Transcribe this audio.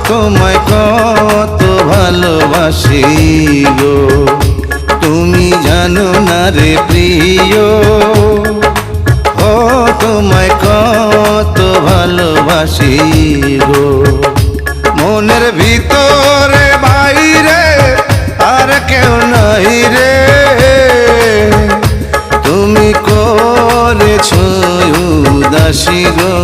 তোমায় কত ভালোবাসি গো, তুমি জানো না রে প্রিয়। ও তোমায় কত ভালোবাসি গো, মনের ভিতরে বাইরে আর কেউ নাই রে। তুমি করেছো উদাসী গো,